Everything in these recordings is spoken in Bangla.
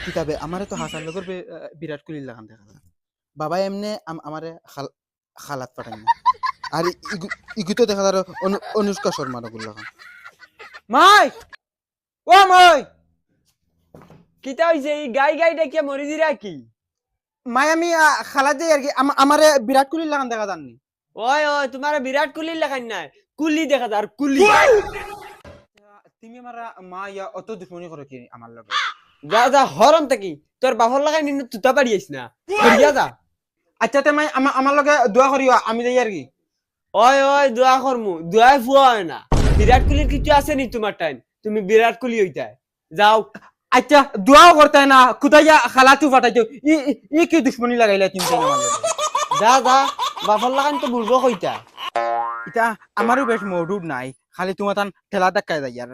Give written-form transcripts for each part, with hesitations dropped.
কিতাবে আমারে তো হাসান লগর বিরাট কোহলি লাগান দেখা যায় বাবা এমনি আমারে খালাত পাঠাই না আর ইগু তো দেখা যায় অনুষ্কা শর্মা নগুল লাগান মাই ও মাই কিতা হইছে এই গাই গাই ডাকিয়া মরি দিরা কি মাই আমি খালাত যাই আর কি আমারে বিরাট কোহলি লাগান দেখা জাননি ওই ওই তোমার বিরাট কোহলি লাগাই নাই কুলি দেখা যার কুলি তুমি আমার মা ইয়া অত দুশ্মনী করে কি আমার লগে যা যা হরম থাকি তোর বাপর লাগাই নিন তুতা পারি আইস না করিয়া যা আচ্ছা তে মাই আমার লগে দোয়া করিও আমি যাই আর কি ওই ওই দোয়া করমু দোয়াই ফুয়া হয় না বিরাট কোহলির কিছু আছে নি তোমার টাইম তুমি বিরাট কোহলি হইতাই যাও আচ্ছা দোয়াও করতে না কোথায় খালাতু ফাটাইছো ই কি দুশ্মনী লাগাইলা তুমি আমার লগে যা যা বাপর লাগান তো বুলবো কইতা এটা আমারও বেশ মৌডুড নাই খালি তোমার তান ঠেলা ধাক্কায় যাই আর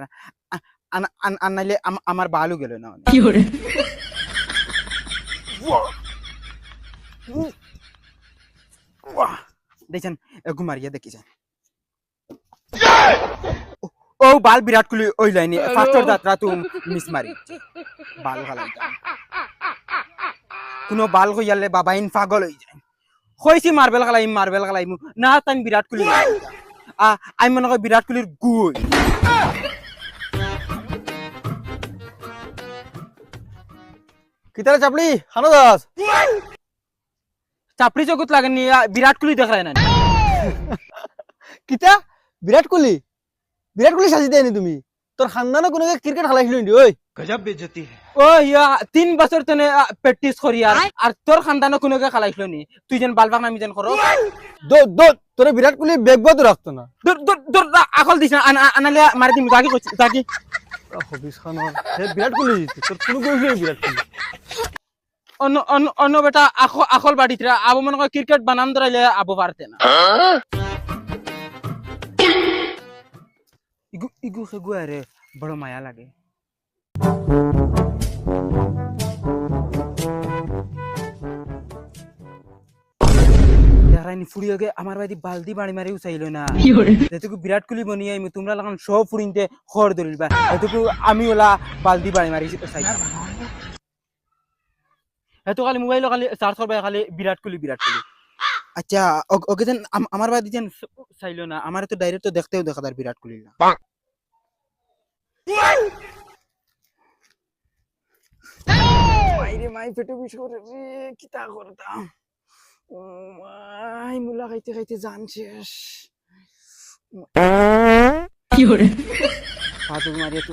নাইলে আমার বালু গেল না কি করে দেখছেন ঘুমারিয়া দেখিছেন ও বাল বিরাট কোহলি ওই লাইনে ফার্স্টর যাত্রা তো মিস মারি বাল খালাইতাম কোনো বাল কইয়ালে বাবা ইন পাগল হয়ে যায় কইছি মার্বেল খালাইমু না তাই বিরাট কোহলি আমি মনে করি বিরাট কোহলির গুই কিতারে চাপলি খানো দাস চাপড়ি জগৎ লাগেনি বিরাট কোহলি দেখায় না কিতা বিরাট কোহলি সাজি দেয়নি তুমি তোর খানদানো কোনো ক্রিকেট খেলাইছিল নি ওই ও ইয়া 3 বছর তনে প্র্যাকটিস করি আর তোর খানদানো কোনো খালাইছিল নি তুই যেন বালবাগ নামি যেন করো তোর বিরাট কোহলি বেগবাদ রাখতো না তোর আকল দিছ না আনালে মারি দিম গাকি কইছি গাকি হবিস খান বিরাট কোহলি তোর কোনো কইছিল বিরাট কোহলি অন্য বেটা আকল বাড়িতে আবু মনে কর ক্রিকেট বানান ধরাইলে আবু পারতে না ইগু সেগু আরে বড় মায়া লাগে দেখাইনি ফুরিয়ে গে আমার বাড়ি বালতি বাড়ি মারি উচাইল না যেটুকু বিরাট কোহলি বনি আইমু তোমরা লাগান সব ফুরিনতে খর ধরিবা এটুকু আমি ওলা বালতি বাড়ি মারি উচাই এতো খালি মোবাইল খালি চার্জ করবা খালি বিরাট কোহলি আচ্ছা ওকে যেন আমার বাড়ি যেন চাইল না আমার তো ডাইরেক্ট তো দেখতেও দেখা যায় বিরাট কোহলি না মাইরে মাই পেটে বিষ করে রে কিতা করতাম ও মাই মুলা খাইতে খাইতে জান শেষ কি করে পাতুক মারিয়ে